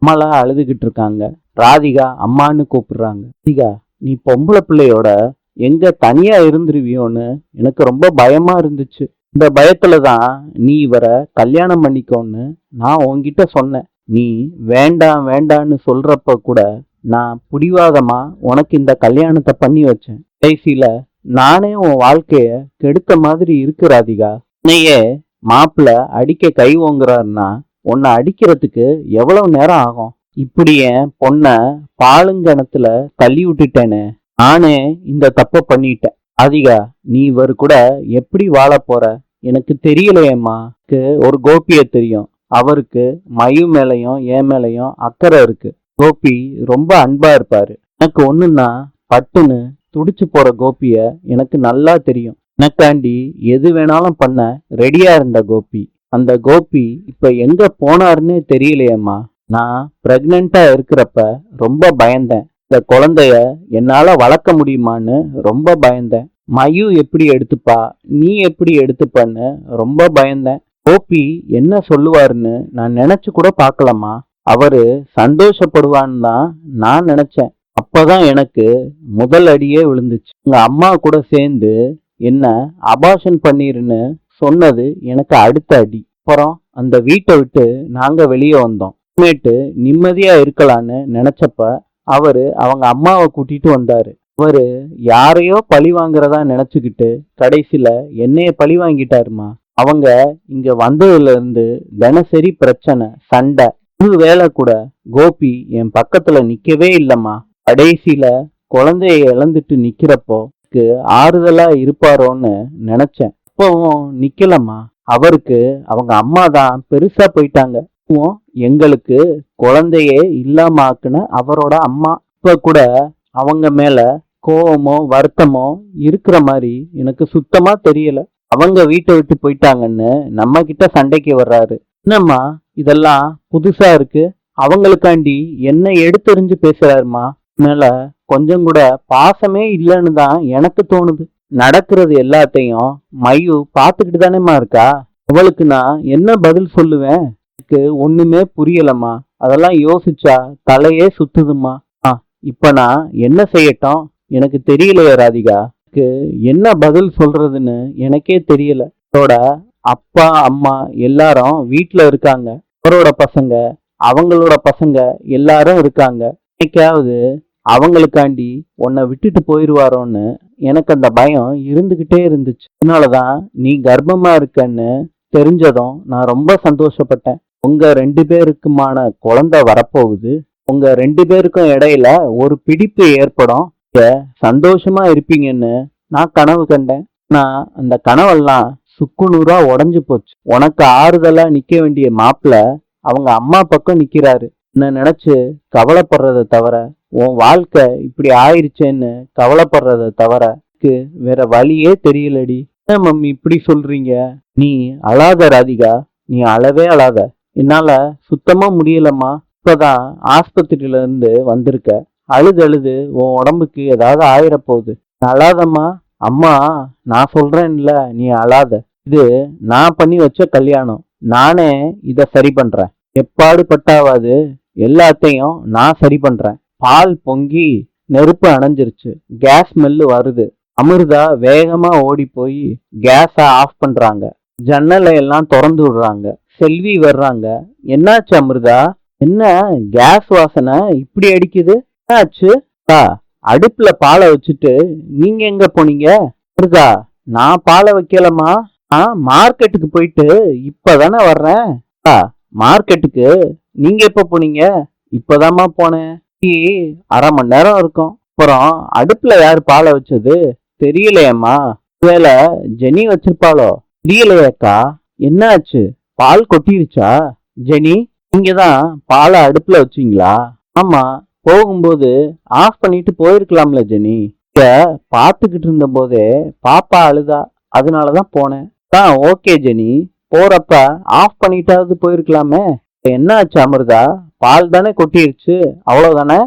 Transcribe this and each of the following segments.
அம்மாலா அழுதுகிட்டு இருக்காங்க. ராதிகா அம்மான்னு கூப்பிடுறாங்க. ராதிகா, நீ பொம்பளை பிள்ளையோட எங்க தனியா இருந்துருவியோன்னு எனக்கு ரொம்ப பயமா இருந்துச்சு. இந்த பயத்துல தான் நீ இவரை கல்யாணம் பண்ணிக்கோன்னு நான் உன்கிட்ட சொன்னேன். நீ வேண்டாம் வேண்டான்னு சொல்றப்ப கூட நான் பிடிவாதமா உனக்கு இந்த கல்யாணத்தை பண்ணி வச்சேன். கடைசியில நானே உன் வாழ்க்கைய கெடுத்த மாதிரி இருக்கு ராதிகா. உன்னையே மாப்பிள்ள அடிக்க கை ஓங்குறாருன்னா உன்னை அடிக்கிறதுக்கு எவ்வளவு நேரம் ஆகும்? இப்படி என் பொண்ண பாலுங்கணத்துல தள்ளி விட்டுட்டேனே, நானே இந்த தப்ப பண்ணிட்டேன். ராதிகா, நீ இவர் கூட எப்படி வாழ போற எனக்கு தெரியலையேம்மா. ஒரு கோபிய தெரியும். அவருக்கு மயு மேலையும் என் மேலையும் அக்கறை இருக்கு. கோபி ரொம்ப அன்பா இருப்பாரு. எனக்கு ஒண்ணுன்னா பட்டுன்னு துடிச்சு போற கோபிய எனக்கு நல்லா தெரியும். எனக்காண்டி எது வேணாலும் பண்ண ரெடியா இருந்த கோபி. அந்த கோபி இப்ப எங்க போனாருன்னு தெரியலையேம்மா. நான் பிரெக்னெண்டா இருக்கிறப்ப ரொம்ப பயந்தேன். இந்த குழந்தைய என்னால வளர்க்க முடியுமான்னு ரொம்ப பயந்தேன். மயு எப்படி எடுத்துப்பா, நீ எப்படி எடுத்துப்பன்னு ரொம்ப பயந்தேன். கோபி என்ன சொல்லுவாருன்னு நான் நினைச்சு கூட பார்க்கலம்மா. அவரு சந்தோஷப்படுவான்னு தான் நான் நினைச்சேன். அப்பதான் எனக்கு முதல் அடியே விழுந்துச்சு. உங்க அம்மா கூட சேர்ந்து என்ன அபார்ஷன் பண்ணிருன்னு சொன்னது எனக்கு அடுத்த அடி. அப்புறம் அந்த வீட்டை விட்டு நாங்க வெளியே வந்தோம். இனிமேட்டு நிம்மதியா இருக்கலான்னு நினைச்சப்ப அவரு அவங்க அம்மாவை கூட்டிட்டு வந்தாரு. அவரு யாரையோ பழி வாங்குறதா நினைச்சுக்கிட்டு கடைசியில என்னைய பழி வாங்கிட்டாருமா. அவங்க இங்க வந்ததுல இருந்து தினசரி பிரச்சனை, சண்டை. ஒரு வேலை கூட கோபி என் பக்கத்துல நிக்கவே இல்லம்மா. கடைசியில குழந்தைய இழந்துட்டு நிக்கிறப்போ ஆறுதலா இருப்பாரோன்னு நினைச்சேன். இப்பவும் நிக்கலம்மா. அவருக்கு அவங்க அம்மா தான் பெருசா போயிட்டாங்க. எங்களுக்கு குழந்தையே இல்லாம ஆக்குன அவரோட அம்மா. இப்ப கூட அவங்க மேல கோவமோ வருத்தமோ இருக்கிற மாதிரி எனக்கு சுத்தமா தெரியல. அவங்க வீட்டை விட்டு போயிட்டாங்கன்னு நம்ம கிட்ட சண்டைக்கு வர்றாரு. என்னம்மா இதெல்லாம் புதுசா இருக்கு? அவங்களுக்காண்டி என்ன எடுத்தெறிஞ்சு பேசுறாருமா. மேல கொஞ்சம் கூட பாசமே இல்லைன்னு தான் எனக்கு தோணுது. நடக்கிறது எல்லாத்தையும் மயு பாத்துக்கிட்டு தானேம்மா இருக்கா. அவளுக்கு நான் என்ன பதில் சொல்லுவேன்? எனக்கு ஒண்ணுமே புரியலம்மா. அதெல்லாம் யோசிச்சா தலையே சுத்துதுமா. இப்ப நான் என்ன செய்யட்டும் எனக்கு தெரியலையே ராதிகா. எனக்கு என்ன பதில் சொல்றதுன்னு எனக்கே தெரியல. அவரோட அப்பா அம்மா எல்லாரும் வீட்டுல இருக்காங்க. அவரோட பசங்க, அவங்களோட பசங்க எல்லாரும் இருக்காங்க. என்னைக்காவது அவங்களுக்காண்டி உன்னை விட்டுட்டு போயிடுவாரோன்னு எனக்கு அந்த பயம் இருந்துகிட்டே இருந்துச்சு. அதனாலதான் நீ கர்ப்பமா இருக்கன்னு தெரிஞ்சதும் நான் ரொம்ப சந்தோஷப்பட்டேன். உங்க 2 பேருக்குமான குழந்தை வரப்போகுது. உங்க 2 பேருக்கும் இடையில ஒரு பிடிப்பு ஏற்படும். சந்தோஷமா இருப்பீங்கன்னு நான் கனவு கண்டேன். நான் அந்த கனவெல்லாம் சுக்குநூறா உடஞ்சு போச்சு. உனக்கு ஆறுதலா நிக்க வேண்டிய மாப்பிள்ள அவங்க அம்மா பக்கம் நிக்கிறாரு. என்ன நினைச்சு கவலைப்படுறத தவிர, உன் வாழ்க்கை இப்படி ஆயிருச்சேன்னு கவலைப்படுறத தவிர வேற வழியே தெரியலடி. என்ன மம்மி இப்படி சொல்றீங்க? நீ அழாத ராதிகா, நீ அழவே அழாத. என்னால சுத்தமா முடியலம்மா. இப்பதான் ஆஸ்பத்திரியில இருந்து வந்திருக்க. அழுது அழுது உன் உடம்புக்கு ஏதாவது ஆயிர போகுது. அழாதம்மா. அம்மா நான் சொல்றேன்ல, நீ அழாத. இது நான் பண்ணி வச்ச கல்யாணம். நானே இத சரி பண்றேன். எப்பாடு பட்டாவது எல்லாத்தையும் நான் சரி பண்றேன். பால் பொங்கி நெருப்பு அணைஞ்சிருச்சு. கேஸ் ஸ்மெல்லு வருது. அமிர்தா வேகமா ஓடி போய் கேஸ ஆஃப் பண்றாங்க. ஜன்னலை எல்லாம் திறந்து விடுறாங்க. செல்வி வர்றாங்க. என்னாச்சு அமிர்தா? என்ன கேஸ் வாசனை இப்படி அடிக்குது? என்னாச்சு? அடுப்புல பாலை வச்சுட்டு நீங்க எங்க போனீங்க? அமிர்தா, நான் பாலை வைக்கலமா. மார்க்கெட்டுக்கு போயிட்டு இப்பதானே வர்றேன். மார்க்கெட்டுக்கு நீங்க எப்ப போனீங்க? இப்பதாம்மா போனேன். அரை மணி நேரம் இருக்கும். அப்புறம் அடுப்புல யாரு பாலை வச்சது? தெரியலையம்மா. வேலை ஜெனி வச்சிருப்பாளோ? தெரியலையாக்கா. என்னாச்சு? பால் கொட்டிருச்சா? ஜெனி, நீங்கதான் பாலை அடுப்புல வச்சீங்களா? ஆமா. போகும்போது ஆஃப் பண்ணிட்டு போயிருக்கலாம்ல ஜெனி. பாத்துக்கிட்டு இருந்த போதே பாப்பா அழுதா, அதனாலதான் போனேன். ஓகே ஜெனி, போறப்ப ஆஃப் பண்ணிட்டாவது போயிருக்கலாமே. என்ன ஆச்சு அமிர்தா? பால் தானே கொட்டிருச்சு, அவ்வளவுதானே.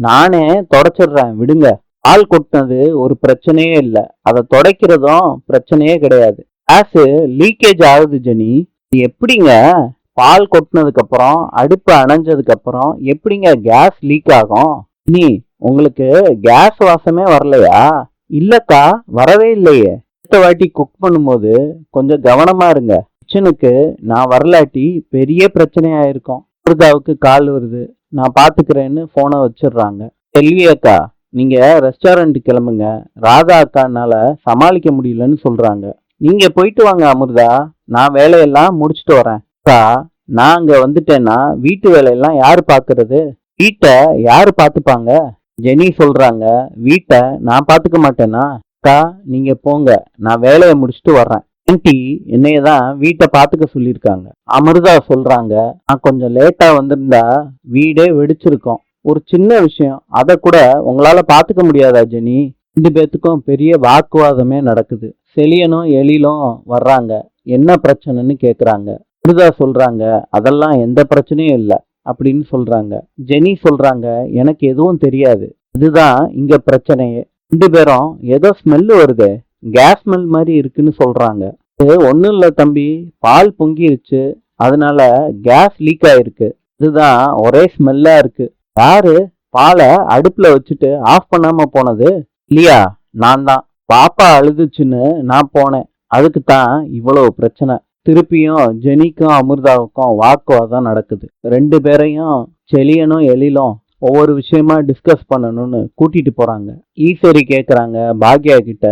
நானே தொடச்சிடுறேன், விடுங்க. பால் கொட்டினது ஒரு பிரச்சனையே இல்லை. அதை துடைக்கிறதும் பிரச்சனையே கிடையாது. கேஸ் லீக்கேஜ் ஆகுது ஜெனி. எப்படிங்க பால் கொட்டினதுக்கு அப்புறம் அடுப்பு அணைஞ்சதுக்கு அப்புறம் எப்படிங்க கேஸ் லீக் ஆகும்? நீ உங்களுக்கு கேஸ் வாசமே வரலையா? இல்லக்கா, வரவே இல்லையே. அடுத்த வாட்டி குக் பண்ணும்போது கொஞ்சம் கவனமா இருங்க. கிச்சனுக்கு நான் வரலாட்டி பெரிய பிரச்சனையா இருக்கும். அமிர்தாவுக்கு கால் வருது. நான் பாத்துக்கிறேன்னு போனை வச்சிடுறாங்க. செல்வி அக்கா, நீங்க ரெஸ்டாரண்ட் கிளம்புங்க. ராதா அக்கானால சமாளிக்க முடியலன்னு சொல்றாங்க. நீங்க போயிட்டு வாங்க அமிர்தா, நான் வேலையெல்லாம் முடிச்சுட்டு வரேன். அக்கா, நான் அங்க வந்துட்டேன்னா வீட்டு வேலையெல்லாம் யாரு பாக்குறது? வீட்டை யாரு பாத்துப்பாங்க? ஜெனி சொல்றாங்க. வீட்டை நான் பாத்துக்க மாட்டேனா? அக்கா, நீங்க போங்க, நான் வேலையை முடிச்சுட்டு வர்றேன். ஆன்ட்டி என்னையதான் வீட்டை பாத்துக்க சொல்லியிருக்காங்க. அமிர்தா சொல்றாங்க. நான் கொஞ்சம் லேட்டா வந்திருந்தா வீடே வெடிச்சிருக்கும். ஒரு சின்ன விஷயம், அதை கூட உங்களால பாத்துக்க முடியாதா ஜெனி? 2 பேத்துக்கும் பெரிய வாக்குவாதமே நடக்குது. செலியனும் எழிலும் வர்றாங்க. என்ன பிரச்சனைன்னு கேக்குறாங்க. அமிர்தா சொல்றாங்க, அதெல்லாம் எந்த பிரச்சனையும் இல்லை அப்படின்னு சொல்றாங்க. ஜெனி சொல்றாங்க, எனக்கு எதுவும் தெரியாது, இதுதான் இங்க பிரச்சனையே. 2 பேரும் ஏதோ ஸ்மெல் வருது, கேஸ் ஸ்மெல் மாதிரி இருக்குன்னு சொல்றாங்க. இது ஒன்றும் இல்லை தம்பி, பால் பொங்கிருச்சு, அதனால கேஸ் லீக் ஆயிருக்கு. இதுதான் ஒரே ஸ்மெல்லா இருக்கு. யாரு பாலை அடுப்புல வச்சுட்டு ஆஃப் பண்ணாம போனது? இல்லையா, நான் தான். பாப்பா அழுதுச்சுன்னு நான் போனேன், அதுக்கு தான் இவ்வளவு பிரச்சனை. திருப்பியும் ஜெனிக்கும் அமிர்தாவுக்கும் வாக்குவாதம் நடக்குது. 2 பேரையும் செலியனும் எழிலும் ஒவ்வொரு விஷயமா டிஸ்கஸ் பண்ணணும்னு கூட்டிட்டு போறாங்க. ஈஸ்வரி கேக்குறாங்க பாக்யா கிட்ட,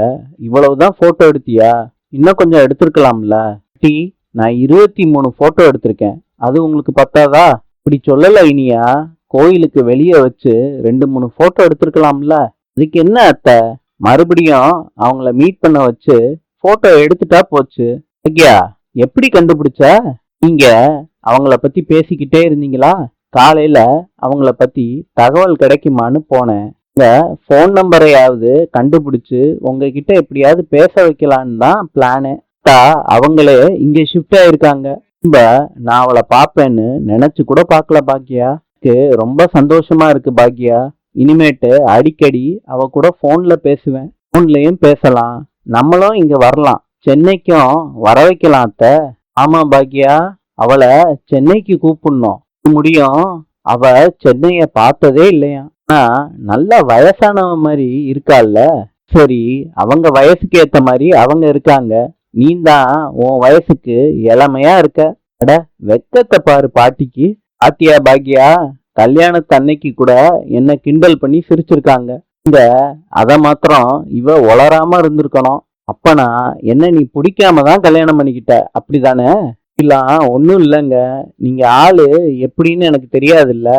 இவ்வளவுதான் போட்டோ எடுத்தியா? இன்னும் கொஞ்சம் எடுத்திருக்கலாம்ல? டி, நான் 23 போட்டோ எடுத்திருக்கேன், அது உங்களுக்கு பத்தாதா? இப்படி சொல்லல இனியா, கோயிலுக்கு வெளியே வச்சு 2-3 போட்டோ எடுத்திருக்கலாம்ல? இதுக்கு என்ன அத்தை? மறுபடியும் அவங்கள மீட் பண்ண வச்சு போட்டோ எடுத்துட்டா போச்சு. பாக்யா, எப்படி கண்டுபிடிச்ச? நீங்க அவங்கள பத்தி பேசிக்கிட்டே இருந்தீங்களா? காலையில அவங்கள பத்தி தகவல் கிடைக்குமான்னு போனேன். இந்த ஃபோன் நம்பரையாவது கண்டுபிடிச்சு உங்ககிட்ட எப்படியாவது பேச வைக்கலான்னு தான் பிளானு. அவங்களே இங்க ஷிஃப்ட் ஆயிருக்காங்க. நான் அவளை பார்ப்பேன்னு நினைச்சு கூட பார்க்கல பாக்யா. ரொம்ப சந்தோஷமா இருக்கு பாக்யா. இனிமேட்டு அடிக்கடி அவ கூட போன்ல பேசுவேன், போன்லயும் பேசலாம். நம்மளும் இங்க வரலாம், சென்னைக்கும் வர வைக்கலாம் அத்தை. ஆமா பாக்யா, அவளை சென்னைக்கு கூப்பிடணும். முடியும், அவ சென்னைய பார்த்ததே இல்லையா. ஆனா நல்ல வயசானவ மாதிரி இருக்கால்ல. சரி, அவங்க வயசுக்கு ஏத்த மாதிரி அவங்க இருக்காங்க, நீ தான் உன் வயசுக்கு இளமையா இருக்க. அட, வெக்கத்தை பாரு பாட்டிக்கு. ஆத்தியா பாக்யா, கல்யாணத்தன்னைக்கு கூட என்ன கிண்டல் பண்ணி சிரிச்சிருக்காங்க. இந்த அத மாத்திரம் இவ உளராம இருந்திருக்கணும். அப்பனா என்ன நீ பிடிக்காம தான் கல்யாணம் பண்ணிக்கிட்ட, அப்படிதானே? இல்ல, ஒன்றும் இல்லைங்க, நீங்க ஆளு எப்படின்னு எனக்கு தெரியாதுல்ல,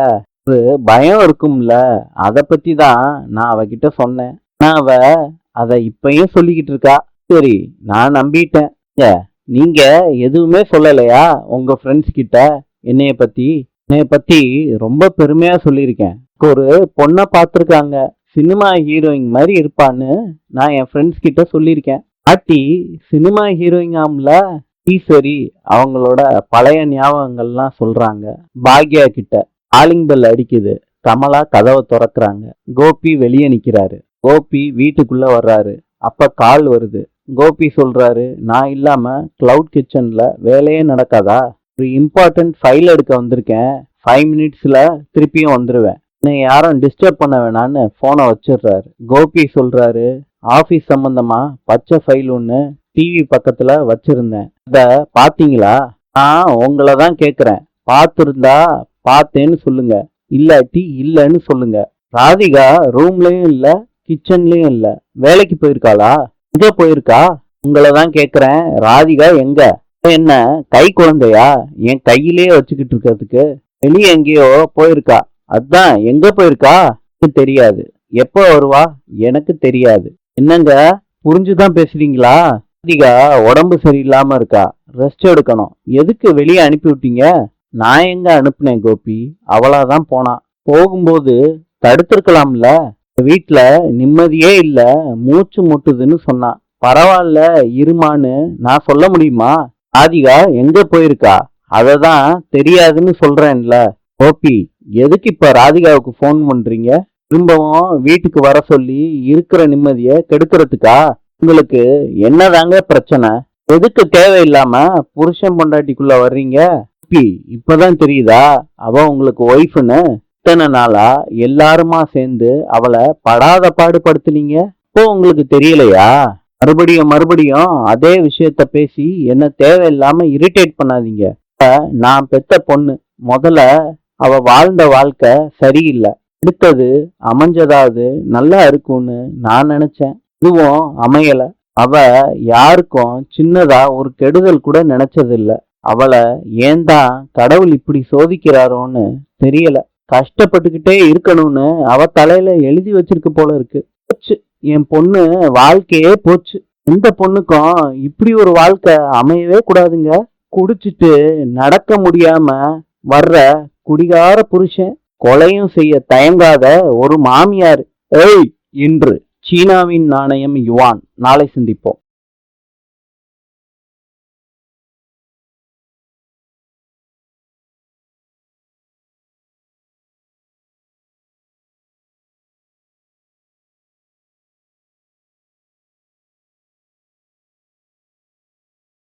ஒரு பயம் இருக்கும்ல, அதை பத்தி தான் நான் அவகிட்ட சொன்னேன். நான் அவ அதை இப்பயும் சொல்லிக்கிட்டு இருக்கா. சரி, நான் நம்பிட்டேன். நீங்க எதுவுமே சொல்லலையா உங்க ஃப்ரெண்ட்ஸ் கிட்ட என்னைய பத்தி? என்னைய பத்தி ரொம்ப பெருமையா சொல்லியிருக்கேன். ஒரு பொண்ணை பார்த்துருக்காங்க, சினிமா ஹீரோயின் மாதிரி இருப்பான்னு நான் என் ஃப்ரெண்ட்ஸ் கிட்ட சொல்லியிருக்கேன். பாட்டி சினிமா ஹீரோயின் ஆம்ல. ஈஸ்வரி அவங்களோட பழைய ஞாபகங்கள்லாம் சொல்றாங்க. பாக்யா கிட்ட காலிங் பெல் அடிக்குது. கமலா கதவை திறக்கிறாங்க. கோபி வெளியே நிக்கிறாரு. கோபி வீட்டுக்குள்ள வர்றாரு. அப்ப கால் வருது. கோபி சொல்றாரு, நான் இல்லாம கிளவுட் கிச்சன்ல வேலையே நடக்காதா? ஒரு இம்பார்ட்டன்ட் ஃபைல் எடுக்க வந்திருக்கேன், 5 மினிட்ஸ்ல திருப்பியும் வந்துருவேன், என்னை யாரும் டிஸ்டர்ப் பண்ண வேணான்னு போனை வச்சிடுறாரு. கோபி சொல்றாரு, ஆபீஸ் சம்பந்தமா பச்சை ஃபைல் ஒன்று டிவி பக்கத்துல வச்சிருந்தேன், அத பாத்தீங்களா? நான் உங்களை தான் கேக்குறேன், பார்த்துருந்தா பார்த்தேன்னு சொல்லுங்க, இல்லாட்டி இல்லைன்னு சொல்லுங்க. ராதிகா ரூம்லயும் இல்ல, கிச்சன்லயும் இல்ல. வேலைக்கு போயிருக்காளா? எங்க போயிருக்கா? உங்களை தான் கேக்குறேன், ராதிகா எங்க? என்ன கை குழந்தையா என் கையிலேயே வச்சுக்கிட்டு இருக்கிறதுக்கு? வெளியே எங்கேயோ போயிருக்கா. அதான் எங்க போயிருக்கா தெரியாது. எப்போ வருவா எனக்கு தெரியாது. என்னங்க, புரிஞ்சுதான் பேசுறீங்களா? ராதிகா உடம்பு சரியில்லாம இருக்கா, ரெஸ்ட் எடுக்கணும். எதுக்கு வெளியே அனுப்பி விட்டீங்க? நான் எங்க அனுப்புனேன் கோபி, அவளாதான் போனா. போகும்போது தடுத்திருக்கலாம்ல. வீட்டுல நிம்மதியே இல்ல, மூச்சு முட்டுதுன்னு சொன்னா. பரவாயில்ல இருமான்னு நான் சொல்ல முடியுமா? ராதிகா எங்க போயிருக்கா அததான் தெரியாதுன்னு சொல்றேன்ல. கோபி, எதுக்கு இப்ப ராதிகாவுக்கு போன் பண்றீங்க? திரும்பவும் வீட்டுக்கு வர சொல்லி இருக்கிற நிம்மதிய கெடுக்கிறதுக்கா? உங்களுக்கு என்னதாங்க பிரச்சனை? எதுக்கு தேவையில்லாம புருஷன் பொண்டாட்டிக்குள்ள வர்றீங்க? இப்பதான் தெரியுதா அவ உங்களுக்கு ஒய்ஃப்னு? இத்தனை நாளா எல்லாருமா சேர்ந்து அவளை படாத பாடுபடுத்துனீங்க, இப்போ உங்களுக்கு தெரியலையா? மறுபடியும் மறுபடியும் அதே விஷயத்த பேசி என்ன தேவையில்லாம இரிட்டேட் பண்ணாதீங்க. நான் பெத்த பொண்ணு. முதல்ல அவ வாழ்ந்த வாழ்க்கை சரியில்லை, அடுத்தது அமைஞ்சதாவது நல்லா இருக்கும்னு நான் நினைச்சேன். இதுவும் அமையல. அவ யாருக்கும் சின்னதா ஒரு கெடுதல் கூட நினைச்சதில்ல. அவளை ஏன்தான் கடவுள் இப்படி சோதிக்கிறாரோன்னு தெரியல. கஷ்டப்பட்டுக்கிட்டே இருக்கணும்னு அவ தலையில எழுதி வச்சிருக்கு போல இருக்கு. போச்சு, என் பொண்ணு வாழ்க்கையே போச்சு. எந்த பொண்ணுக்கும் இப்படி ஒரு வாழ்க்கை அமையவே கூடாதுங்க. குடிச்சிட்டு நடக்க முடியாம வர்ற குடிகார புருஷன், கொலையும் செய்ய தயங்காத ஒரு மாமியார். ஏய், இன்று சீனாவின் நாணயம் யுவான். நாளை சந்திப்போம்.